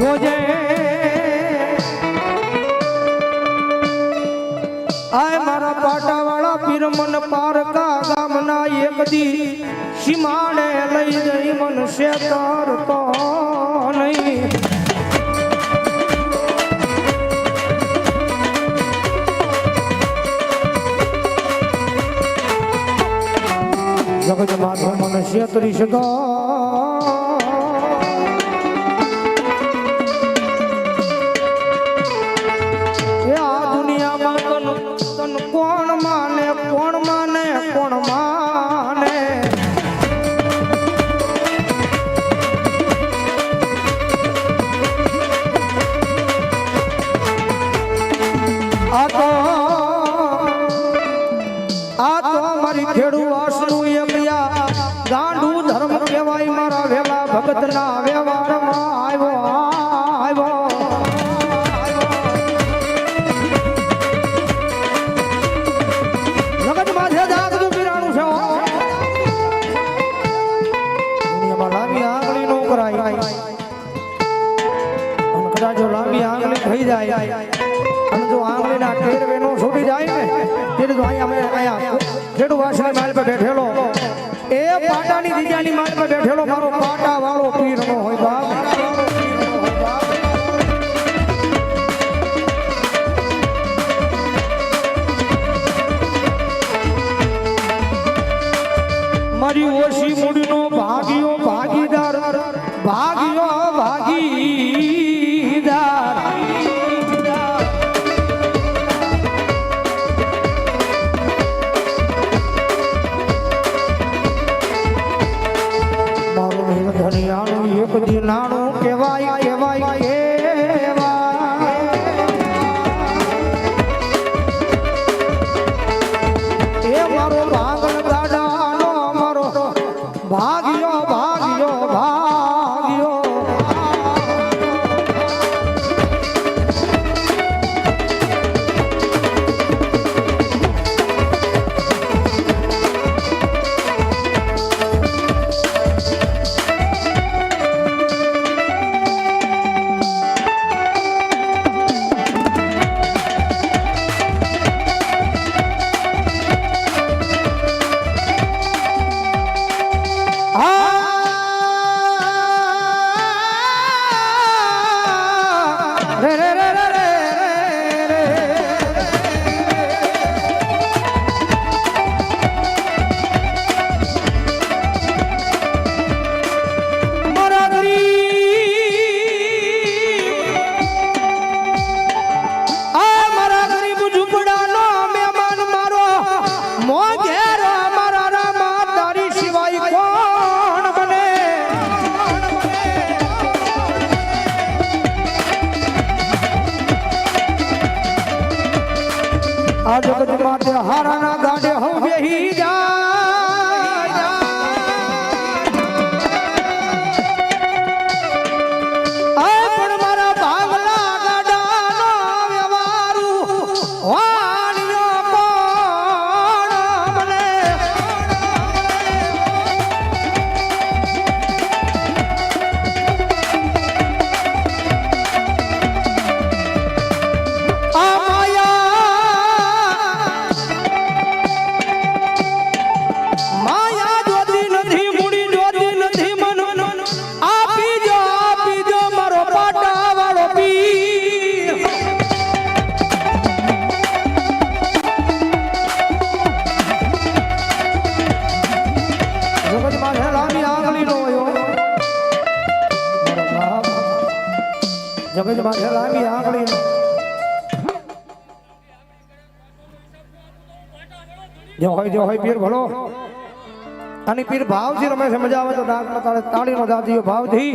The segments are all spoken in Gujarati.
જોજે આય મારા પાટાવાળા પીર મન પારકા ગામના એક દી સીમાડે લઈ જઈ મન શેતરતો નહીં જગત માથે મને શેતરી શકો ભગતના વ્યવહારમાં આવ્યો જગતમાં છે જાગતું પીરાણું છે દુનિયામાં લાંબી આંગળી નો કરાય અને કદાચ જો લાંબી આંગળી થઈ જાય અને જો આંગળીના ટેરવે નો છૂટી જાય ને ત્યારે તો અહીંયા ખેડૂ વાસની માલ પર બેઠેલો એ પાટાની દીજાની માલ પર બેઠેલો મારો પાટા વાળો પીર નો હોય બાપ મારી ઓછી મૂડીનો ભાગીઓ ભાગીદાર એક દી નાણું કહેવાય એ મારો ભાગલ ગાડાનો મારો ભાગ્યો આ જગત માટે હારાના ગાડે હું બેહી જાય પણ મારા ભાગલા ગાડાનો વ્યવહારું વાણિયો કોણ મને જગત માં લાંબી આંગળી જો હોય પીર ભલો અને પીર ભાવથી રમે છે મજા આવે તો તાળીનો દાદીઓ ભાવથી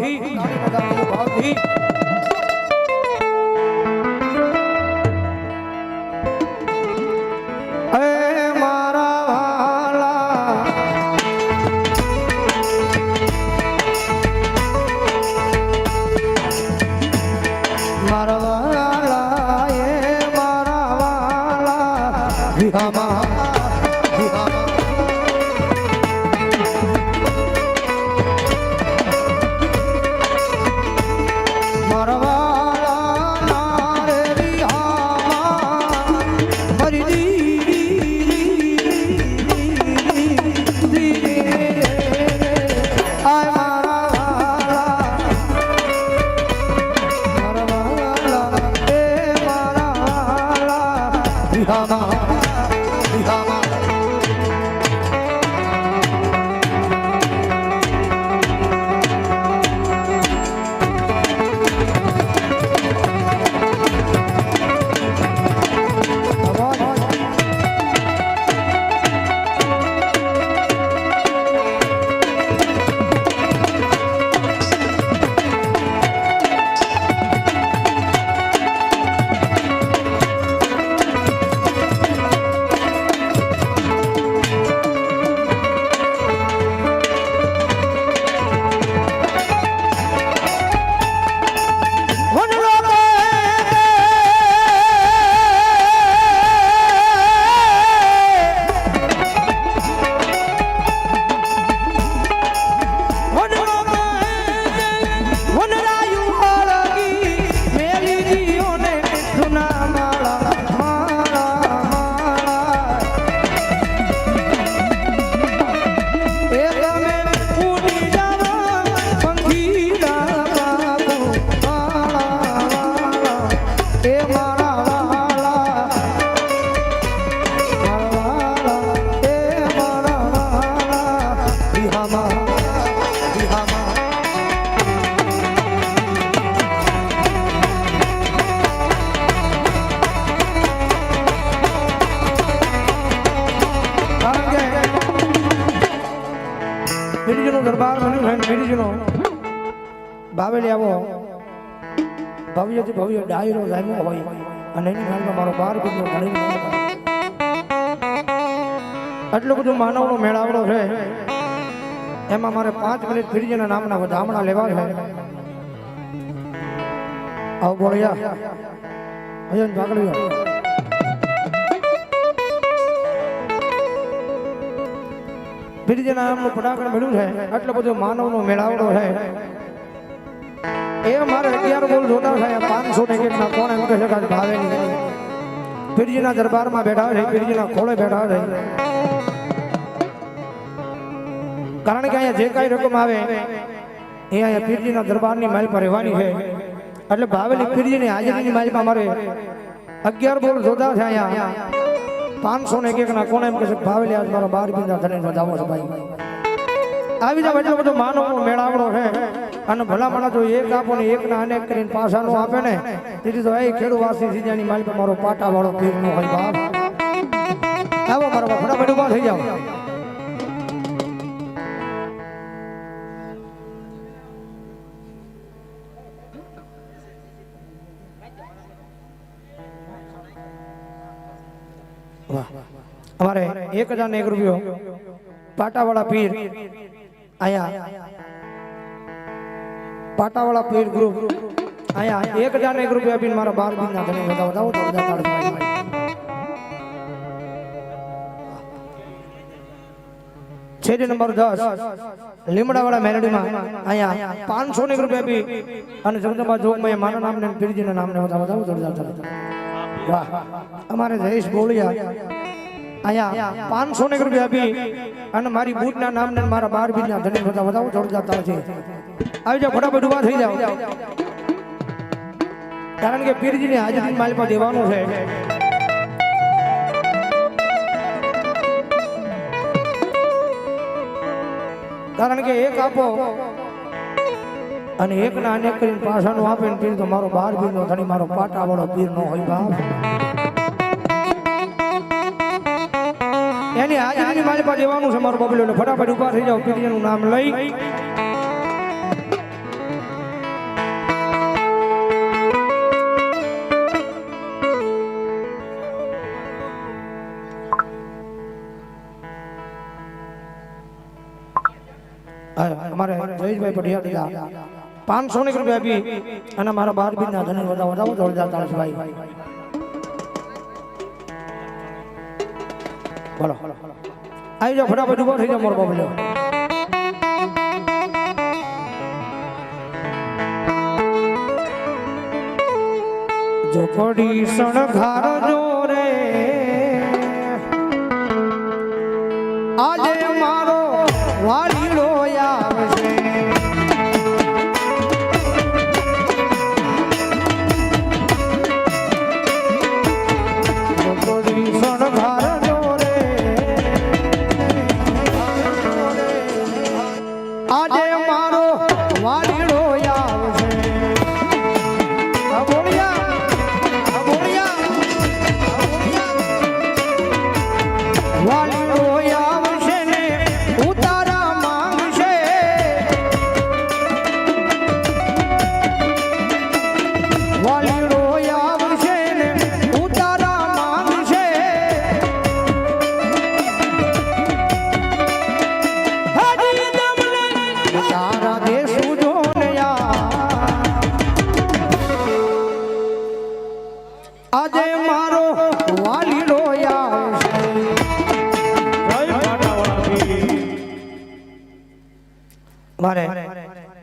દરબાર બન્યું છે મેરીજીનો બાવેલી આવો ભવ્યથી ભવ્ય ડાયરો જામ્યો હોય અને એની હાલમાં મારો 12 બીજો ઘણી આટલું બધું માનવનો મેળાવડો છે એમાં મારે 5 મિનિટ ફીરજીના નામના વધામણા લેવા છે આવ બોળિયા અયન ભાગડ્યો ફીરજીના નામનું પટાકણ મળ્યું છે આટલો બધો માનવનો મેળાવડો છે એ મારે 11 બોલ જોતા છે 500 ને ના કોણ એમ કહે છે કે ભાવે નહીં ફીરજીના દરબારમાં બેઠા છે ફીરજીના ખોળે બેઠા છે કારણ કે અહીંયા જે કાંઈ રકમ આવે એ અહીંયા ફીરજીના દરબારની માલ પર રહેવાની છે એટલે ભાવેલી ફીરજીની હાજરીની માલમાં મારે 11 બોલ જોતા છે અહીંયા 500 ને એક ના કોણ એમ કહે છે ભાવેલી આજ મારો 12 બિંદા ધને વધાવો છે ભાઈ આવી જાવ એટલો બધો માનવનો મેળાવડો છે અને ભલા માણા જો એક આપો ને એક ના અનેક કરીને પાછાનો આપે ને તેથી તો એ ખેડૂવાસી સીજાની માલ પર મારો પાટા વાળો પીર નો હોય બાપ આવો મારો ફટાફટ ઉભા થઈ જાવ અમારે 1001 રૂપિયો પાટાવાળા પીર આયા પાટાવાળા પીર ગ્રુપ આયા 1001 રૂપિયા આપીને મારા 12 બિંદા ધને વધાવો તો બધા તાળી છેડી નંબર 10 લીમડાવાળા મેલડીમાં આયા 500 રૂપિયા આપી અને જગદંબા જોગમાં મારા નામને પીરજીના નામને વધાવો તો વાહ અમારે જયેશ બોલિયા આયા 500 રૂપિયા આપી અને મારી બૂટના નામને મારા 12 બિંદા ધને વધાવો જોરદાર તાળ છે આવી જાવ ફટાફટ ઉભા થઈ જાવ કારણ કે પીરજીની હાજરી માલ પર દેવાનું છે કારણ કે એક આપો અને એક ના અનેક કરીને પાછાનું આપે ને પીર તો મારો 12 બિંદો ધણી મારો પાટા વાળો પીર નો હોય બાપ એની હાજરીની માલ પર દેવાનું છે મારો બબલો ફટાફટ ઉભા થઈ જાવ પીરજીનું નામ લઈ અમારે જયેશભાઈ પઢિયા 500 રૂપિયા આપી અને મારા 12 બિંદા ધને વધાવો જોરદાર તાળ છે ભાઈ બોલો આવી જાઓ ફટાફટ ઉભા થઈ જાઓ મારો બાબલો ઝોપડી સણઘાર જોરે આજે મારો વાલીડો આવશે ઝોપડી સણઘાર જોરે આજે મારો વાલીડો આવશે આજે મારો વાલીડો આવશે મારે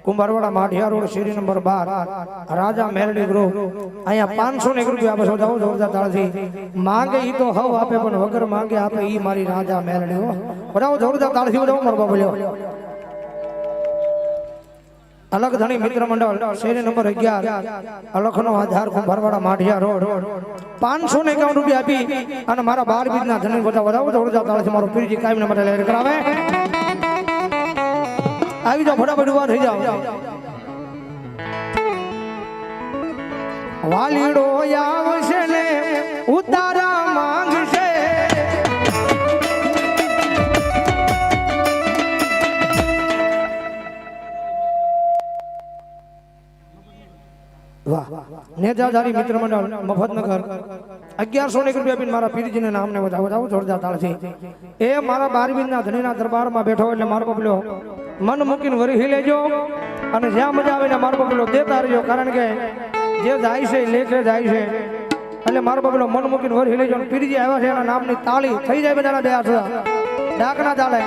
કુંભારવાડા માઢિયા રોડ શેરી નંબર 12 રાજા મેલડી ગ્રુપ અહીંયા 500 ને રૂપિયા બસો જાવ જોરદાર તાળથી માંગે ઈ તો હવ આપે પણ વગર માંગે આપે ઈ મારી રાજા મેલડી હો બરાબર જોરદાર તાળથી બજાવો મારો બોલ્યો અલગ ધણી મિત્ર મંડળ શેરી નંબર 11 અલખનો આધાર કુંભારવાડા માઢિયા રોડ 551 રૂપિયા આપી અને મારા 12 બીજના ધણી બજાવો જોરદાર તાળથી મારો પીરજી કાયમને માટે લહેર કરાવે આવી જાઓ ફટાફટ ઉભા થઈ જાઓ વાલીડો આવશે ને ઉતારા માંગશે વાહ નેજાધારી મિત્ર મંડળ મફતનગર 1100 રૂપિયા આપીને મારા પીરજીને નામને વધાવો જોરદાર તાળથી એ મારા 12 બીજના ધણીના દરબારમાં બેઠો એટલે મારો બબલ્યો મન મૂકીને વરી લેજો અને જ્યાં મજા આવે ને મારો બબલો દેતા રહેજો કારણ કે જે જાય છે લેખે જાય છે એટલે મારો બબલો મન મૂકીને વરી લેજો પીરજી આવ્યા છે એના નામની તાળી થઈ જાય બધાના બે હાથ ડાકના ચાલે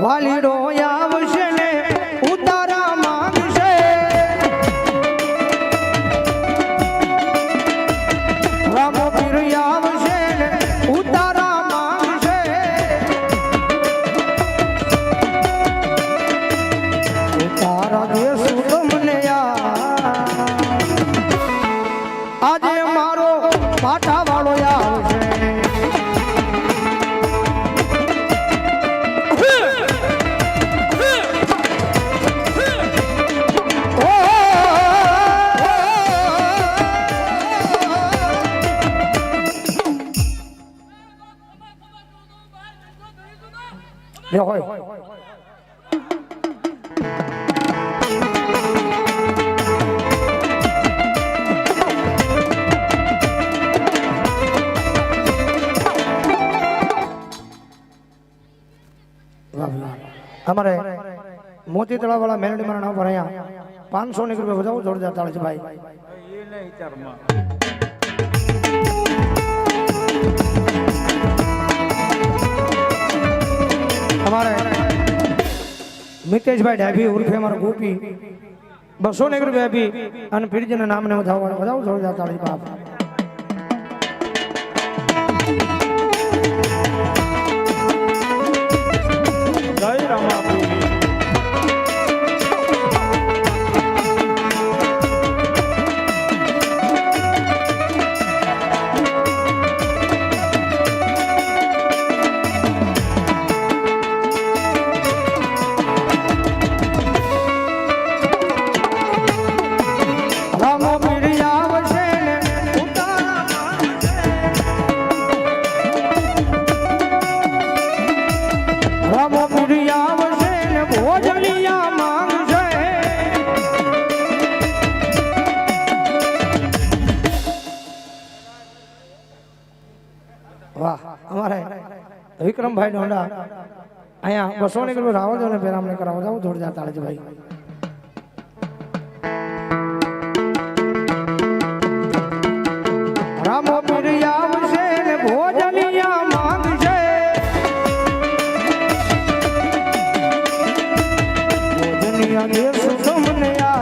વાલીડો આવશે ને ઉતારા માંગશે રામો પીર આવશે ને ઉતારા આજે મારો પાટા વાળો આવશે હોય हमारे मोती तलाव वाला मेलडी मारा नाम पर यहाँ 500 રૂપિયા બજાવો જોરદાર તાળી ભાઈ हमारे मितेश भाई ढाबी उर्फे हमारा गोपी 200 રૂપિયા આપી અને પીરજીના નામને વધાવો જોરદાર તાળી બાપ विक्रम भाई ढोंडा अँ 200 રૂપિયા रावल ने पेरामणी कराव जाओ जोरदार ताળી भाई रामो पीरिया आवशे ने भोजनिया मांगशे भोजनिया के सुखमने आ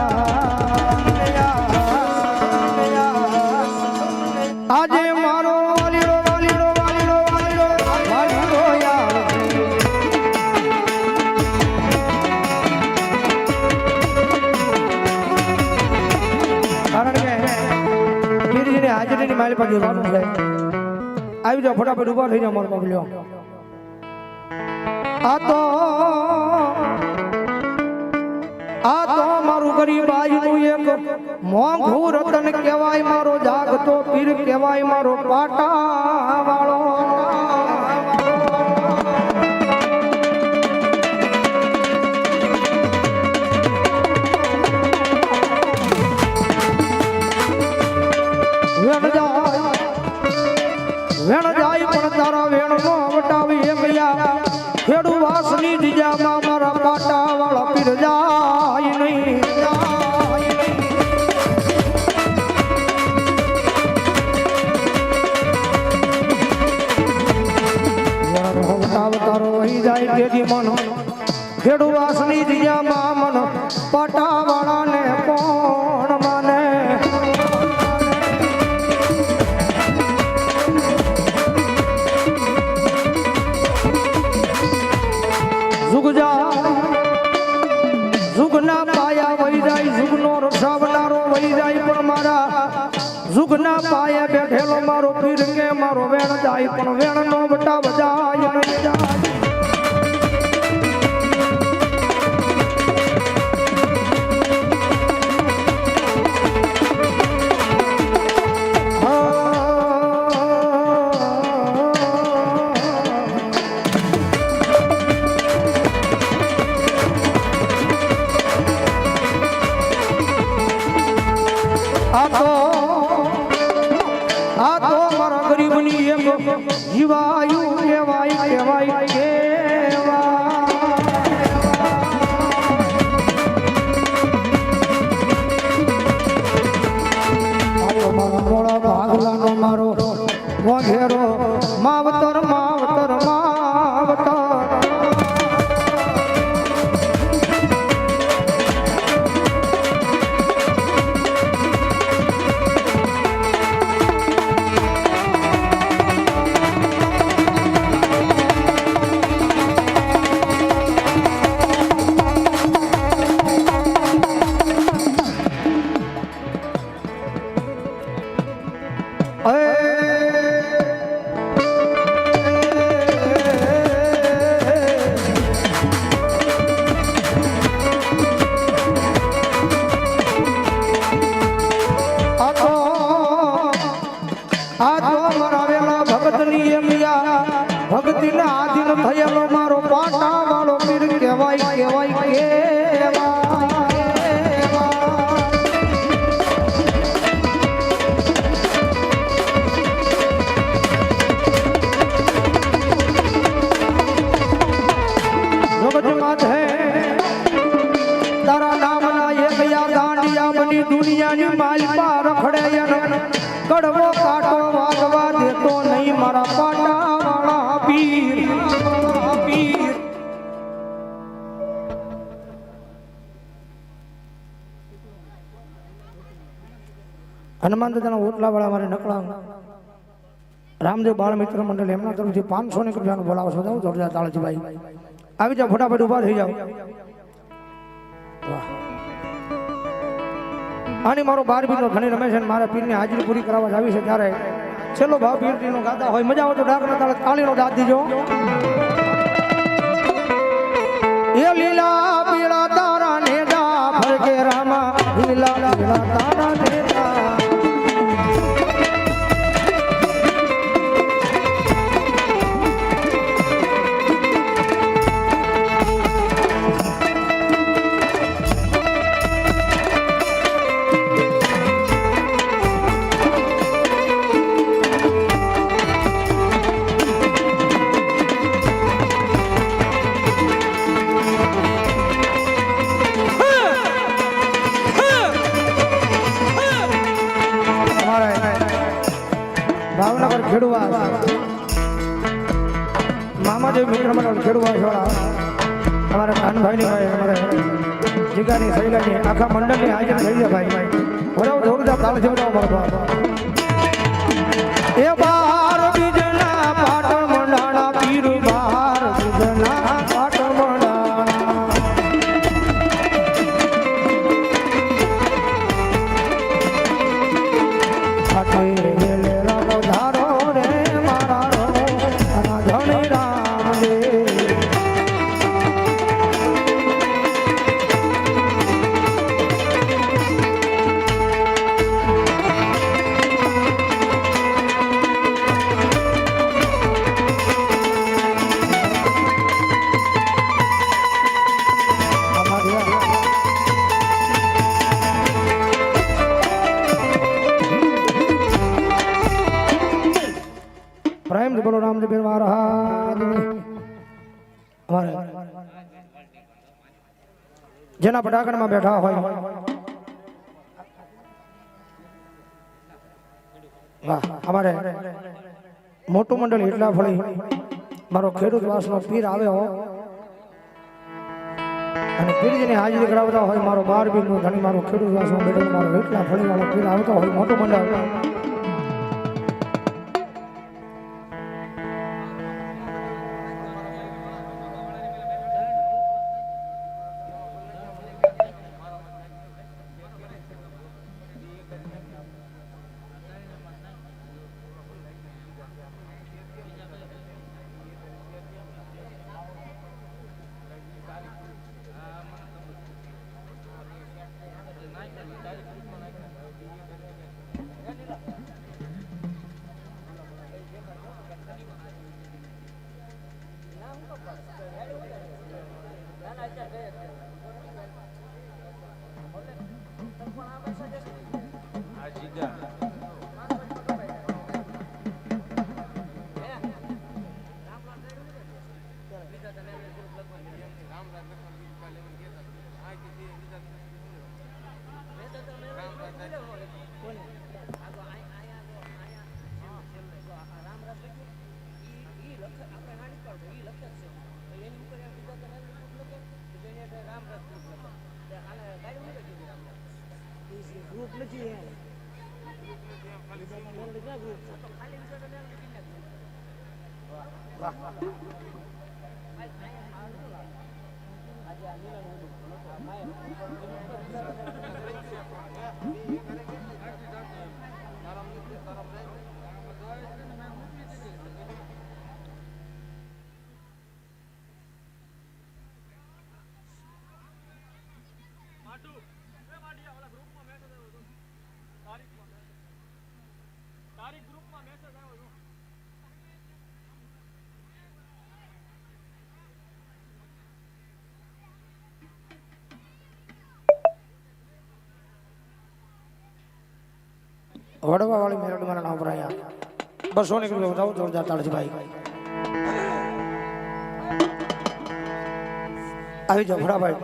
રાણીની માલ પર જવાનું છે આવી જાઓ ફટાફટ ઊભા થઈ જાઓ મારો બાબલ્યો આ તો મારું ગરીબ આયનું એક મોંઘું રતન કહેવાય મારો જાગતો પીર કહેવાય મારો પાટા વાળો વેણ જાય પણ તારા વેણ નો વટાવી એ ગયા ખેડુ વાસની દીજામાં મારા પાટા વાળા પીર જાય નહીં તારો વહી જાય તેથી મન ખેડુ વાસની દીજામાં મન પાટા વાળાને કોણ માને જુગના પાયા વહી જાય જુગનો રસાવનારો વહી જાય પણ મારા જુગના પાયા બેઠેલો મારો પીર કે મારો વેણ જાય પણ વેણ નો બટા બજાય નહીં જાય આ તો મારા ગરીબની એક જીવાયું કહેવાય કહેવાય મારા મોળા ભાગલાનો મારો વઘેરો માવતર માવતર માવતર ભક્તિના આધીન થયેલો મારો પાટા વાળો પીર કહેવાય કહેવાય જગતમાં છે તારા નામના એક યા દાંડિયા બની દુનિયાની માલપા રખડે કડવો કાંટો વાગવા દેતો નહીં મારા પાટા હનુમાન દાદાના ઓટલા વાળા મારે નકળા રામદેવ બાળ મિત્ર મંડળ એમના તરફથી 500 ની રૂપિયાનો બોલાવો છો જાવ જોરદાર તાળજી ભાઈ આવી જાઓ ફટાફટ ઊભા થઈ જાઓ આની મારો 12 બીનો ધણી રમેશ અને મારા પીરની હાજરી પૂરી કરાવવા આવી છે ત્યારે છેલ્લો ભાવ પીરનો ગાતા હોય મજા આવે તો ડાકના તાળે તાળીનો દાદ દીજો એ લીલા પીળા તારા નેડા ફરકે રામા લીલા પીળા તારા નેડા ભાવનગર ખેડૂવા મામાદેવ મિત્ર મંડળ ખેડૂવા વાળા અમારા કાનભાઈની ભાઈ અમારા જીગાની સૈલાની આખા મંડળની હાજર થઈ છે ભાઈ બરાબર જોરદાર તાળ જેવડાવો મારો એ બાર બીજના પાટણ મંડાણા પીર બાર બીજના પાટણ મંડાણા રામ બોલો રામ જ ફેરવા રહા અમારે જેના પટાકણમાં બેઠા હોય વાહ અમારે મોટું મંડળ એટલા ફળી મારો ખેડૂત વાસનો પીર આવ્યો અને પીરજીની હાજરી કરાવતા હોય મારો 12 બીજનો ધણી મારો ખેડૂત વાસનો બેઠો મારો એટલા ફળી વાળો પીર આવતો હોય મોટું મંડળ વડવા વાળી મેરડી મારા નામ પર આયા 200 ની રૂપિયા બતાવો જોરદાર તાળજી ભાઈ આવી જાઓ ફટાફટ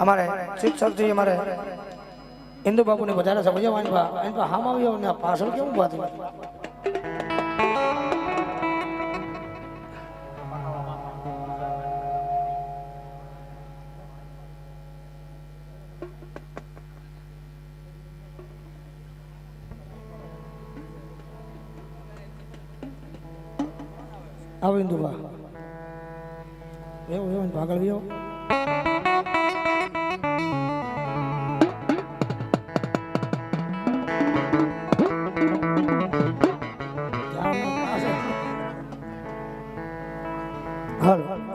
हमारे शिक्षक जी हमारे इंदु बाबू ने बताया समझे इनका हम आवियो पार्सल क्यों बात आओ इंदु बा ये पागल भी हो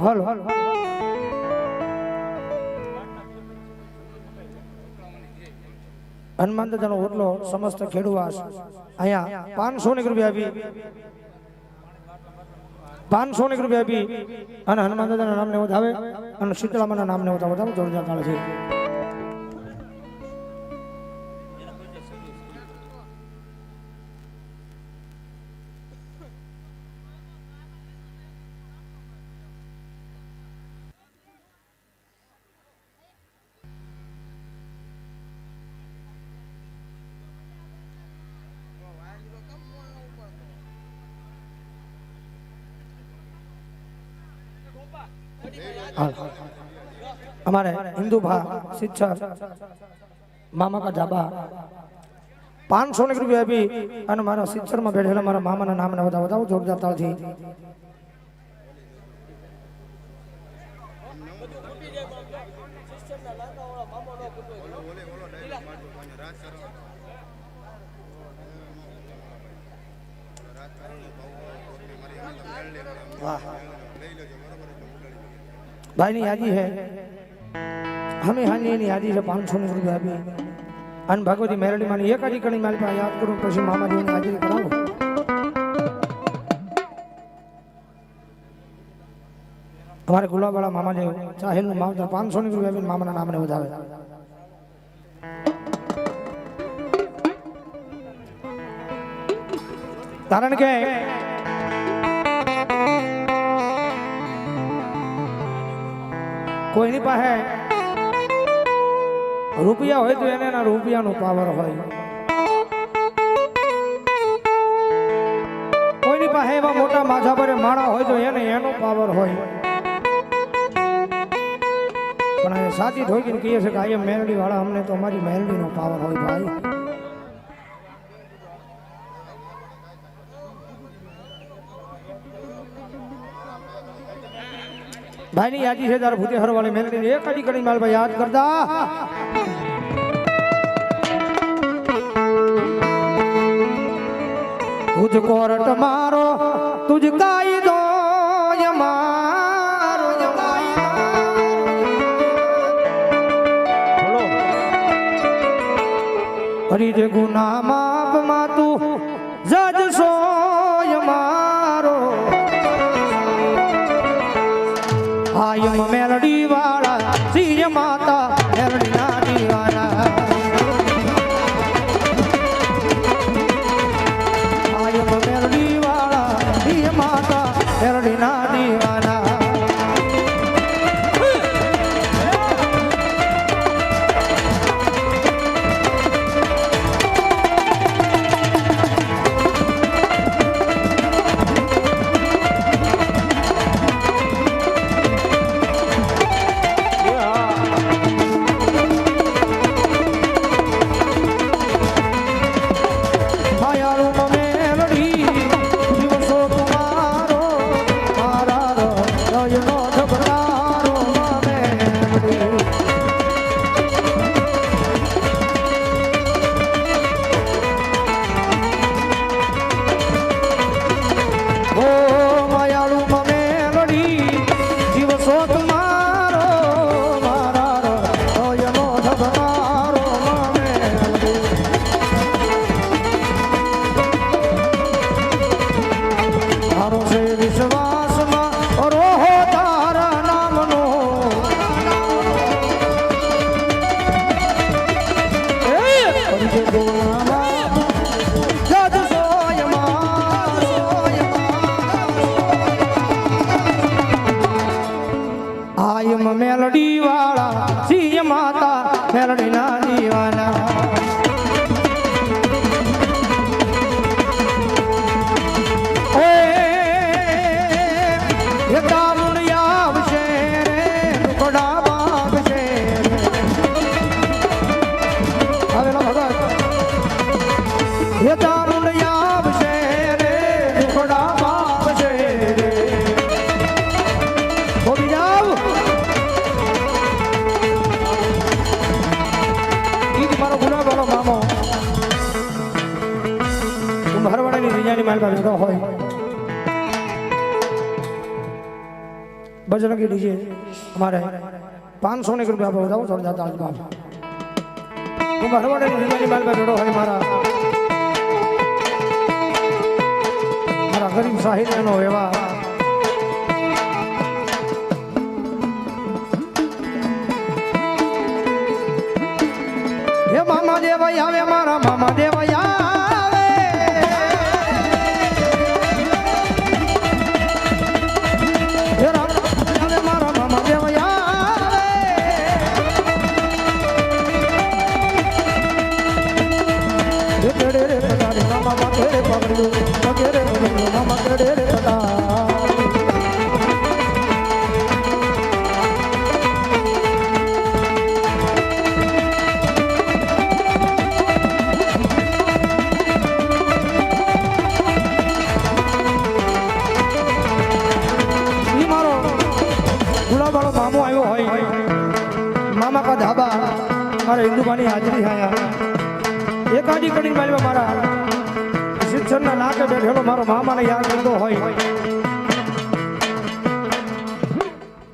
हल हल हनुमान दादा ओटलो समस्त खेडूवास अहिया 500 રૂપિયા આપી 500 રૂપિયા આપી અને હનુમાન દાદાના નામને વધાવે અને શીતળામાના નામને વધાવો જોરદાર તાળ છે हमारे हिंदू भा शिक्षक मामा का ढाबा 500 રૂપિયા આપી અને મારા શિક્ષર માં બેઠેલા મારા મામાના નામને વધાવો જોરદાર તાળથી वाह भाई ની યાદી है हमें हानि ની યાદી છે 500 રૂપિયા આપી અને ભગવતી મેરડી માં એક જ કણી માલ પર યાદ કરું પછી મામાજી ની હાજરી કરાવો हमारे गुलाबवाला मामा जो चाहे मावतर 500 रुपया मामा नाम ने વધાવે कारण के कोई नहीं पाहे रुपया होय तो एने ना रुपया नो पावर होय कोई नहीं पाहे एवा मोटा माथा पर माणा होय तो एने एनो पावर होय पण साची ढोकीने कहे छे के आये मेलडी वाला हमने तो हमारी मेलडी नो पावर होय भाई भाई नहीं याद है भूते हर वाले मेलडी एक कड़ी कड़ी माल भाई याद करदा तुझ कोरट मारो तुझ काई दो मारो हरी जे गुना माप मा तू जज सो मारो आयम मेलडी वाला सीय माता मेलडी ना दीवाना आयम मेलडी वाला सीय माता मेलडी ना दीवाना मेलडी वाला सीय माता मेलडी ना दीवाना ये दामुनिया शेर बड़ा बाप शेर अबे ना भगत ये दामुनिया शेर बड़ा बाप शेर हो भी जाओ बजरंगी डीजे हमारे 500 रुपया बताओ चल जाता आज बाप तुम हरवाड़े माल पर जोड़ो है हमारा गरीब साहित्य नो एवा ये मामा देवया आवे मारा मामा देवया मामा का ढाबा मारा हिंदू बानी हाजरी आया एक आधी कड़ी माल में मारा शिक्षण ना लाके बैठेलो मारो मामा ने याद करतो होय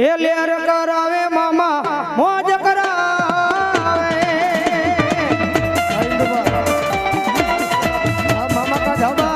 ए लेर करावे मामा मौज करावे मामा का ढाबा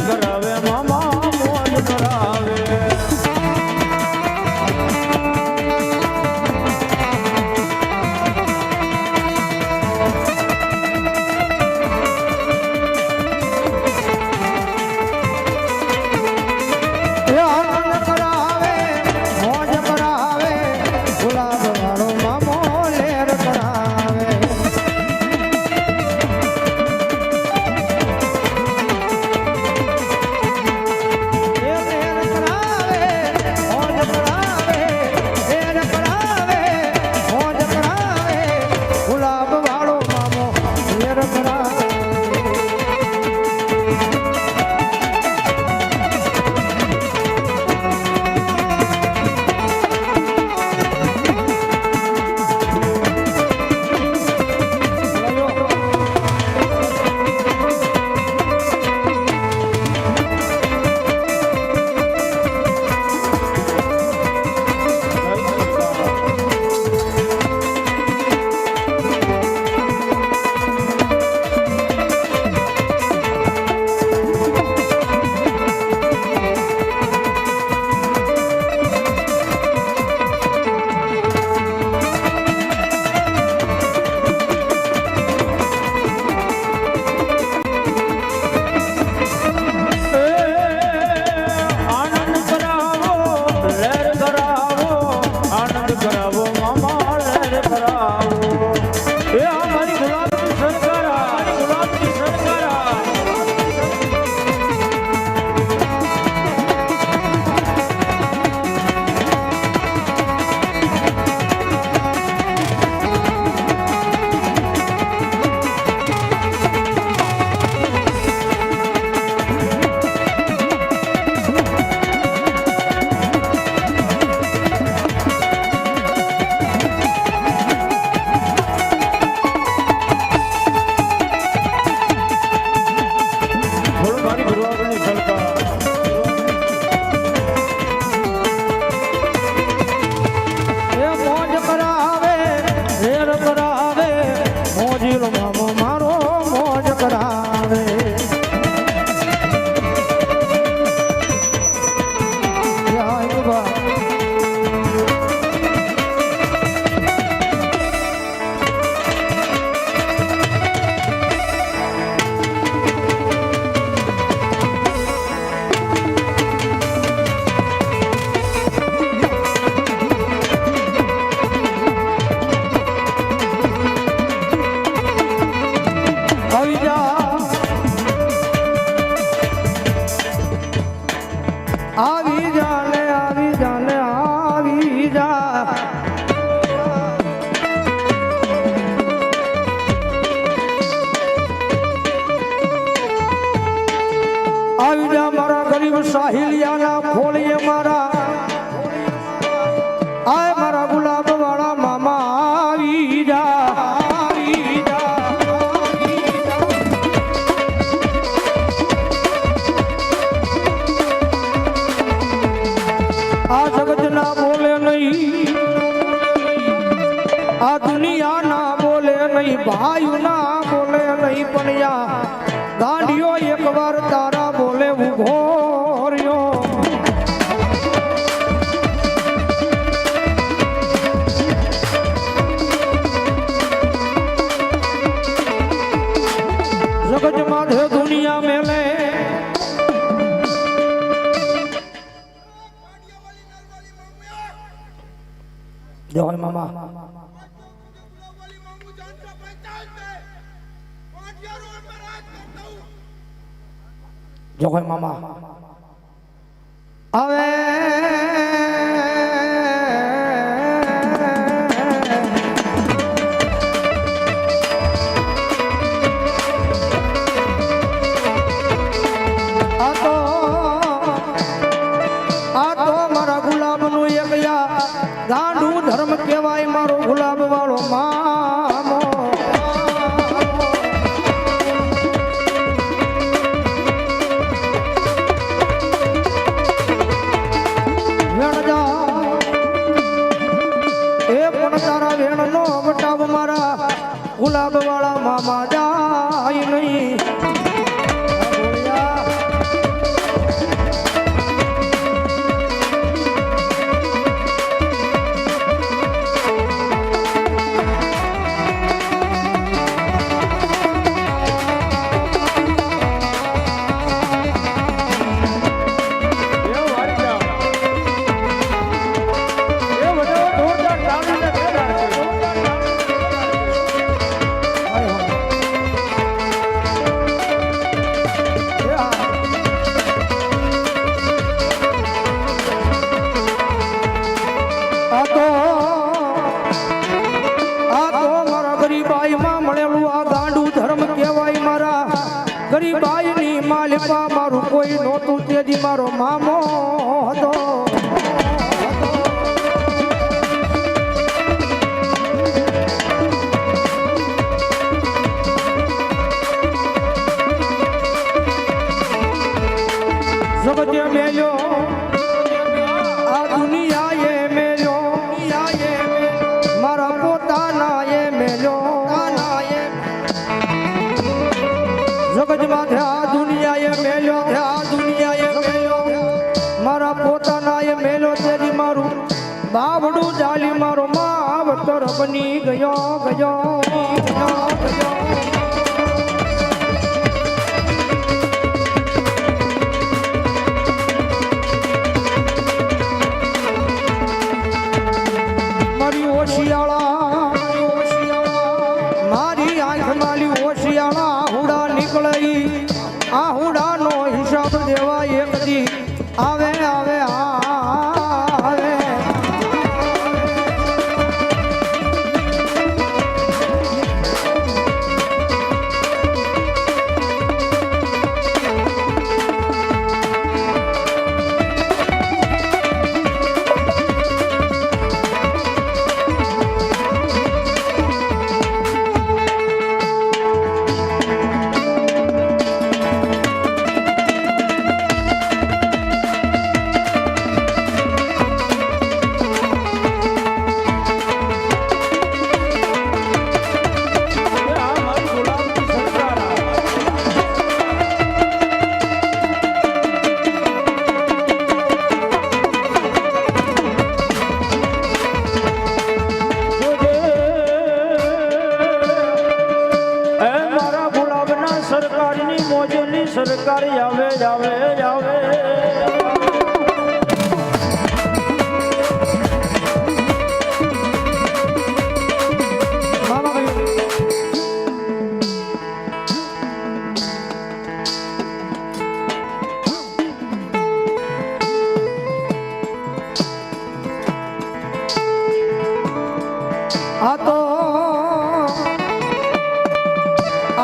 કરાવે મામા મોજ કરાવે સાહિલિયાના ખોળીએ મારા આય મારા ગુલાબ વાળા મામા આવી જા આ જગત ના બોલે નહીં આ દુનિયા ના બોલે નહીં ભાઈ ના બોલે નહીં પણ યા ગાંડીઓ એકવાર તારા બોલે ઉભો રહ્યો જગત માધે દુનિયા મેલે જય મામા જય મામા હવે આ તો મારા ગુલાબનું એક ગાંડું ધર્મ કહેવાય મારો ગુલાબ વાળો મામો તારા વેણ નો વટાવ મારા ગુલાબ વાળા મામા જાય નહીં જગતમાં મારું કોઈ નહોતું તેથી મારો મામો હતો. જગતે મેલ્યો આ દુનિયાએ મેલ્યો મારા પોતાના એ મેલ્યો જગતમાં આ દુનિયાએ મેલ્યો મારા પોતાના એ મેલ્યો તેથી મારું બાવડું ચાલી મારો માવતર બની ગયો. મારી આંખ માલી ઓશિયાળા આહુડા નીકળે આહુડાનો હિસાબ દેવા એક દી આવે. સરકારી આવે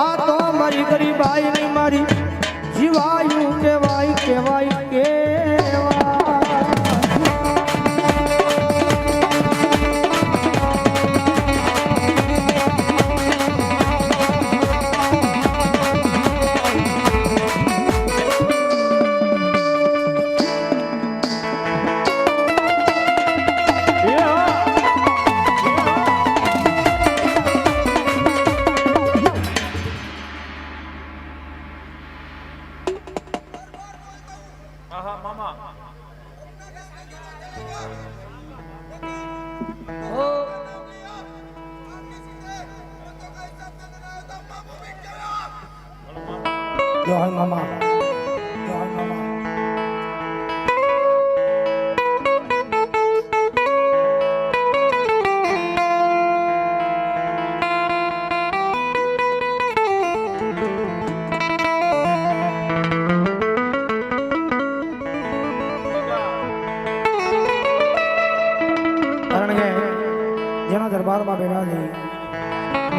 આ તો મારી ગરીબાઈ નહીં મારી જીવાયું કહેવાય જય મામા. કારણ કે જેના દરબારમાં બેઠા છે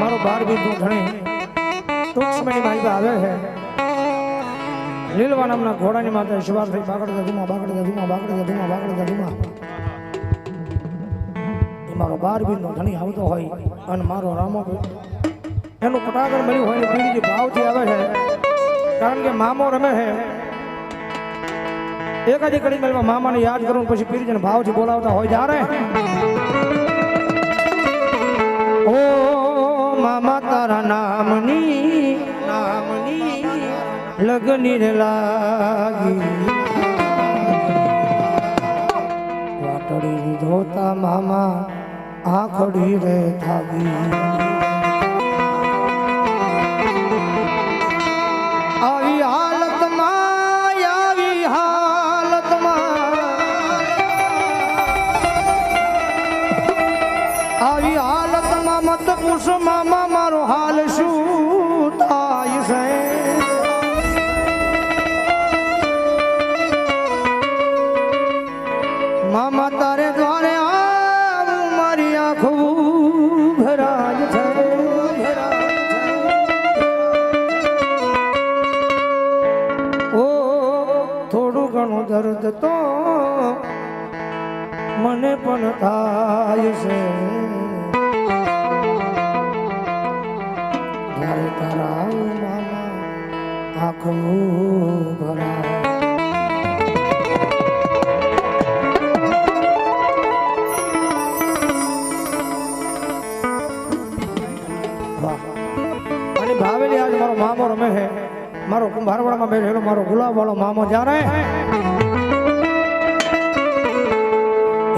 મારો 12 બીજનો ધણી ટૂંક સમયની મારી પાસે આવે છે. લીલવા નામના ઘોડાની માથે સવાર થઈ બાગડ ધુમા એ મારો 12 બીજનો ધણી આવતો હોય અને મારો રામો એનું પટાગર મળ્યું હોય ને પીડીજી ભાવથી આવે છે. કારણ કે મામો રમે છે એકાદી કડી મેળમાં મામાને યાદ કરું પછી પીડીજીને ભાવથી બોલાવતા હોય જ્યારે ઓ મામા તારા નામની લગની રે લાગી વાટડી ધોતા મામા આખડી રે થાગી. આવી હાલતમાં મત પૂછ મામા મારો હાલ શું થાય છે. મામા તારે દ્વારે આવું મારી આંખો ભરાય છે. ઘણું દર્દ તો મને પણ થાય છે ત્યારે તારા મામા આંખો ભરાય ભાવેલી આજ મારો મામો રમે છે મારો કુંભારવાડામાં બેઠેલો મારો ગુલાબ વાળો મામો જ્યારે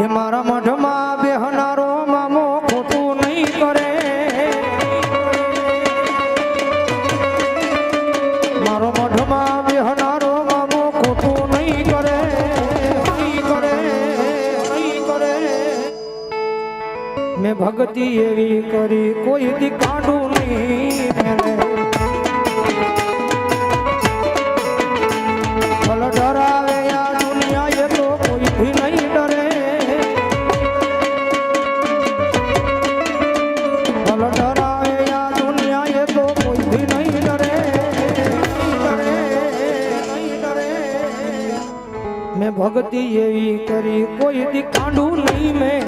એ મારા મઢમાં બેહનારો મામો ખોટું નહીં કરે મારો મઢમાં બેહનારો મામો ખોટું નહીં કરે મેં ભક્તિ એવી કરી કોઈ દી કાઢું નહીં ભલ ડરાવે આ દુનિયા એ તો કોઈથી નહીં ડરે ભલ ડરાવે આ દુનિયા એ તો કોઈથી નહીં ડરે મેં ભક્તિ એવી કરી કોઈ દી કાઢું નહીં મેં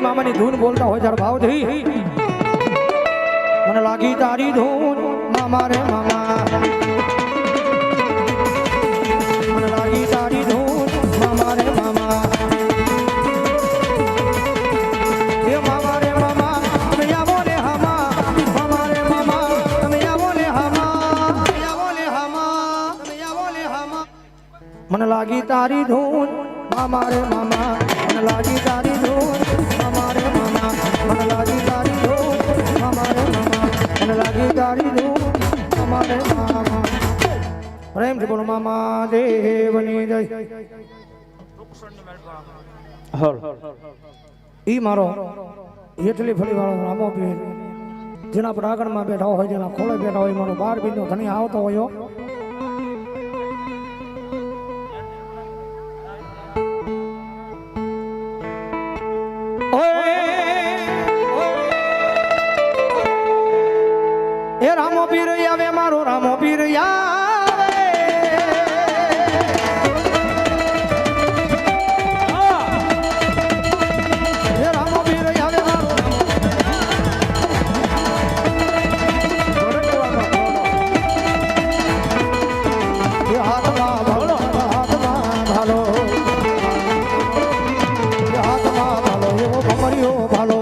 મામાની ધૂન બોલતા હોય ત્યારે ભાવથી મને લાગી તારી ધૂન મામા રે મામા મને લાગી તારી ધૂન મામા રે મામા એ મામા રે મામા તમે આવો ને હામા મામા રે મામા તમે આવો ને હામા આવો ને હામા તમે આવો ને હામા મને લાગી તારી ધૂન મામા રે મામા મને લાગી તારી ધૂન મને લાગી તારી ધૂન મામા રે મામા મને લાગી તારી ધૂન મામા રે મામા પ્રેમથી બોલો મામા દેવની જય ઈ મારો હેઠલી ફળી વાળો રામો પીર જેના પર આગળમાં બેઠા હોય જેના ખોળે બેઠા હોય મારો 12 બિંદુ ધણી આવતો હોય એ રામો પીર આવે મારો રામો પીર આવે એ રામો પીર આવે મારો એ હાથમાં ભાલો હાથમાં ભાલો એ હાથમાં ભાલો એવો ભમરિયો ભાલો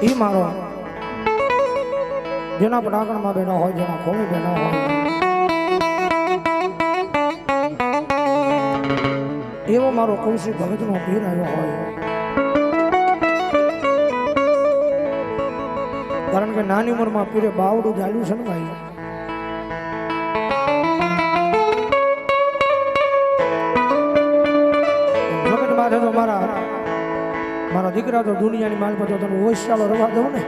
ઈ મારો જેના પટાકણમાં બેઠા હોય, જેના ખોળે બેઠા હોય, એવો મારો કૌશિક ભગતનો પીર આવ્યો હોય. કારણ કે નાની ઉંમરમાં પીરે બાવડું ચાલ્યું છે ને ભાઈ. જગતમાં તો મારા દીકરા તો દુનિયાની માલ પર તને ઓછાલો રવા દઉં ને,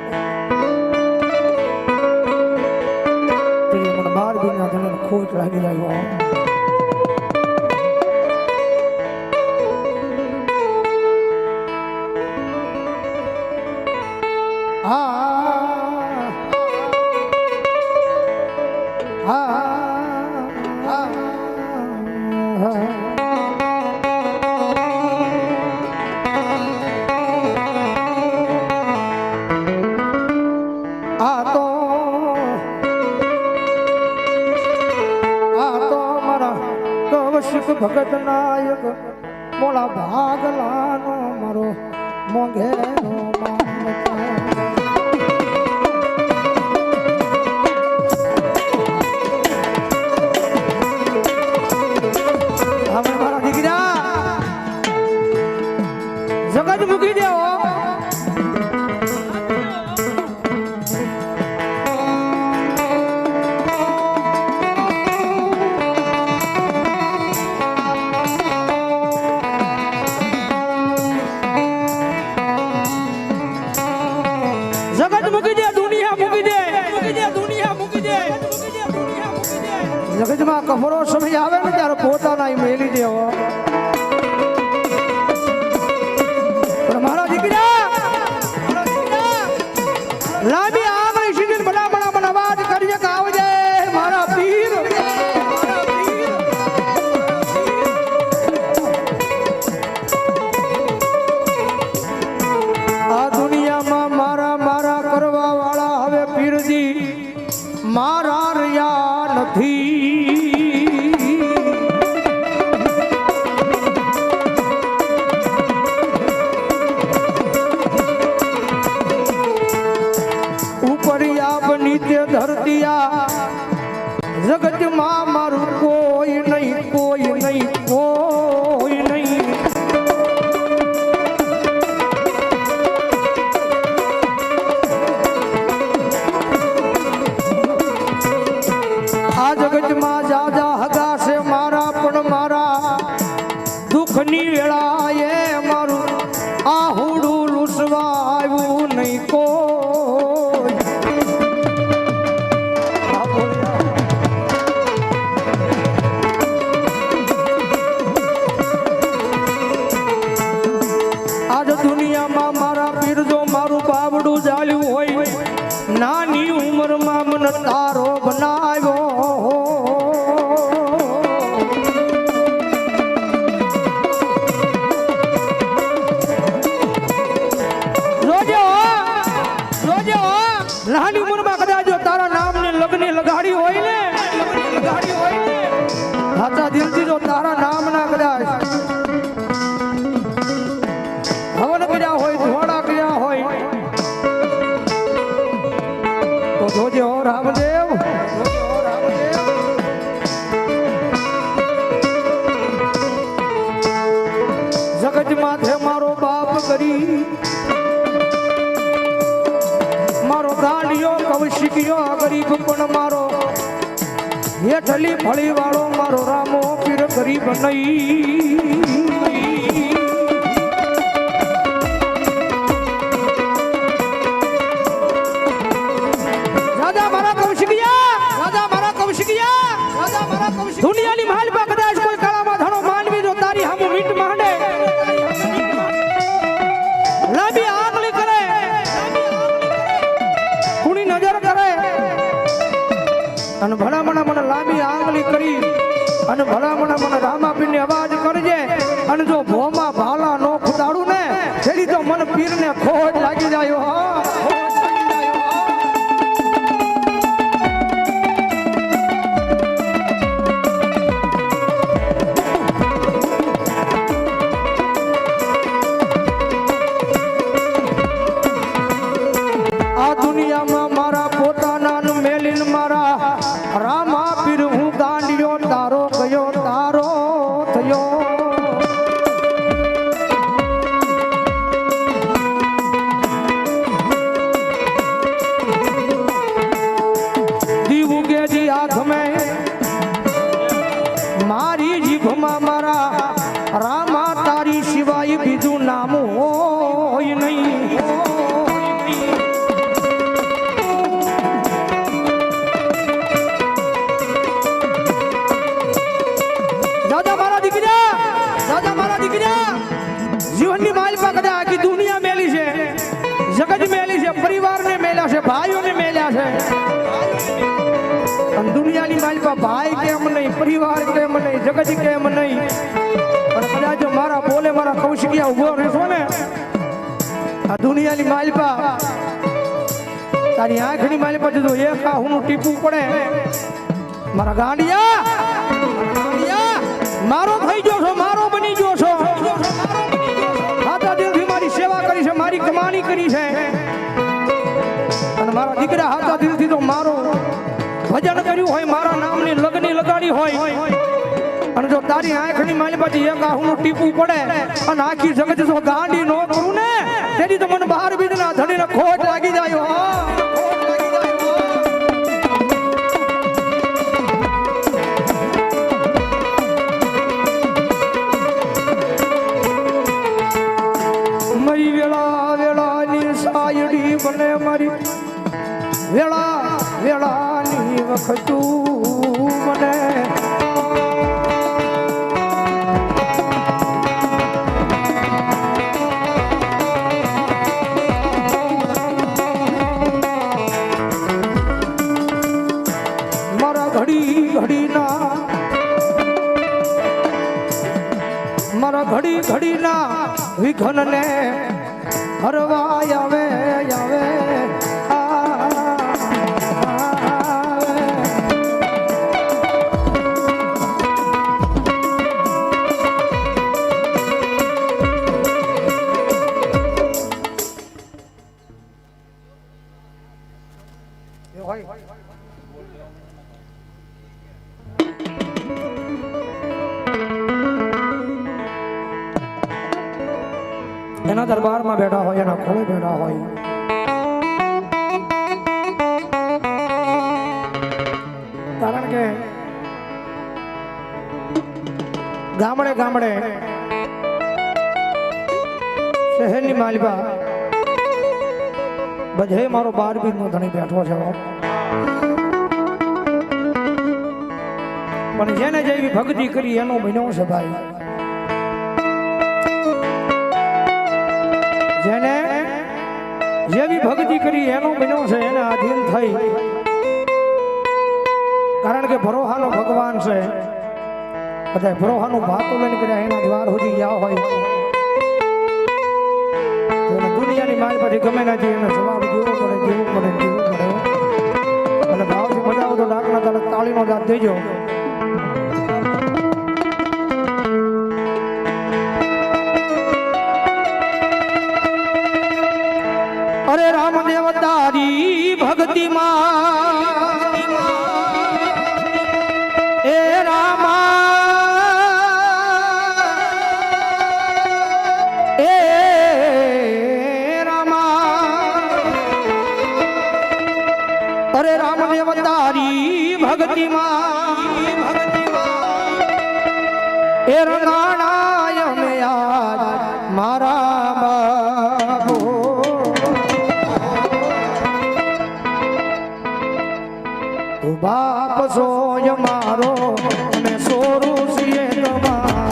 મને 12 દિનના તને ખોટ લાગી જાય. ભગત નાયક મોળા ભાગલાનો મારો મોંઘેરો મારા દીકરા જગત મૂકી દેવો. જગતમાં કફરો સમય આવે ને ત્યારે પોતાના મેલી દેવો. પણ મારા દીકરા લાંબી આંગળી સીધી બડા બડા મને અવાજ કરીએ કે આવજે મારા પીર. આ દુનિયામાં મારા મારા કરવા વાળા હવે પીરજી મારા રહ્યા નથી. ધરતીયા જગતમાં મારું કોઈ નહીં, કોઈ નહીં, કોઈ નહીં. આ જગતમાં જાજા હગા છે મારા, પણ મારા દુઃખની વેળાએ મારું આહુડું લૂસવા આવ્યું નહીં કોઈ. દુનિયામાં મારા પીર જો મારું બાબડું ચાલ્યું હોય, નાની ઉંમરમાં મને તારો બનાવ્યો. નાની ઉંમરમાં કદાચ જો તારા નામને લગ્ન લગાડી હોય ને, હાથા દિલથી જો તારા નામના કદાચ હવન કર્યા હોય, ધોળા કર્યા હોય, તો જોજે હો રામદેવ. જગત માથે મારો બાપ કરી, મારો દાંડિયો કૌશિકિયો ગરીબ, પણ મારો હેઠલી ફળી વાળો મારો રામો પીર ગરીબ નહીં. દુનિયાની માલ પર કદાચ કોઈ કાળામાં ધણો માનવી જો તારી હામુ મીટ માંડે, લાંબી આંગળી કરે, કુણી નજર કરે, અને ભલામણા મને લાંબી આંગળી કરી અને ભલામણા મને રામાપીરની અવાજ કરજે. અને જો ભોમાં ભાલા નો ખુદાડું ને છેડી તો મન પીરને ખોટ લાગી જાય. મારું હોય નહીં. દાદા મારા દીકરા જીવનની માલિકા કદાચ આખી દુનિયા મેલી છે, જગત મેલી છે, પરિવારને મેલ્યા છે, ભાઈઓને મેલ્યા છે. અને દુનિયાની માલિકા ભાઈ કેમ નહીં, પરિવાર કેમ નહીં, જગત કેમ નહીં, પણ કદાચ મારા બોલે મારા કૌશિકિયા ઉભો રહેશો ને, આ દુનિયાની માલિકા તારી આંખની માલિકા જો એક આહુનું ટીપું પડે, મારા ગાંડિયા મારો થઈ ગયો છો, મારો બની ગયો છો. હાથા દિલથી મારી સેવા કરી છે, મારી કમાણી કરી છે, અને મારા દીકરા હાથા દિલથી તો મારો ભજન કર્યું હોય, મારા નામની લગની લગાડી હોય, અને જો તારી આંખની માલી પાછી એક આહુનું ટીપું પડે અને આખી જગત જો ગાંડી નો કરું ને, તેથી તો મને બહાર બીજના ધણીને ખોટ લાગી જાય. મારી વેળાની સાયડી બને, મારી વેળાની વખતું મને મારા ઘડીના વિઘ્નને હરવા આવે એના દરબારમાં બેઠા હોય, એના ખોળે બેઠા હોય. કારણ કે ગામડે શહેરની માલિકા બધે મારો 12 બીજનો ધણી બેઠો છે, પણ જેને જેવી ભક્તિ કરી એનો બન્યો છે ભાઈ. જેને જેવી ભક્તિ કરી એનો બન્યો છે, એને આધીન થઈ. કારણ કે ભરોહાનો ભગવાન છે, બધા ભરોહાનું ભાતું લઈને કર્યા એના દ્વાર સુધી ગયા હોય, દુનિયાની માલ પછી ગમે નથી એને જવાબ દેવો પડે. અને ભાવથી મજા આવે તો ડાકના તાલે તાળીનો દાંત દેજો. અરે રામદેવ તારી ભક્તિમાં એ અરે રામદેવ તારી ભક્તિમાં એ રંગાણાય મે આજ મારા બાપો. તું બાપ સોય મારો અને સોરું છીએ તમારા.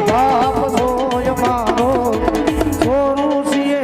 બાપ સોય મારો સોરું છીએ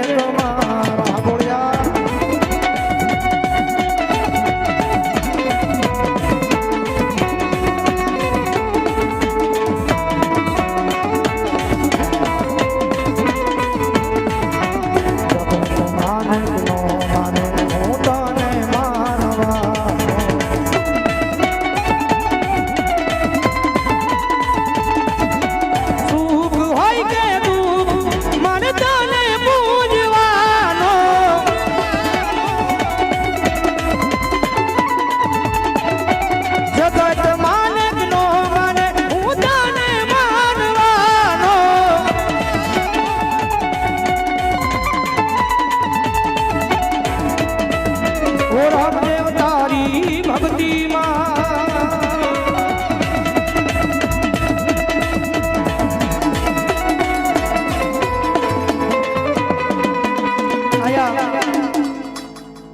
રામદેવ તારી ભક્તિમાં આયા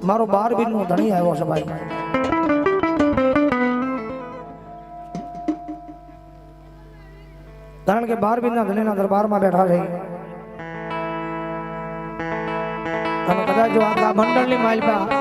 મારો 12 બીન નો ધણી આવ્યો છે ભાઈ કારણ કે 12 બીન ના ધણીના દરબારમાં બેઠા છે અને કદાચ જો આ મંડળની માલપા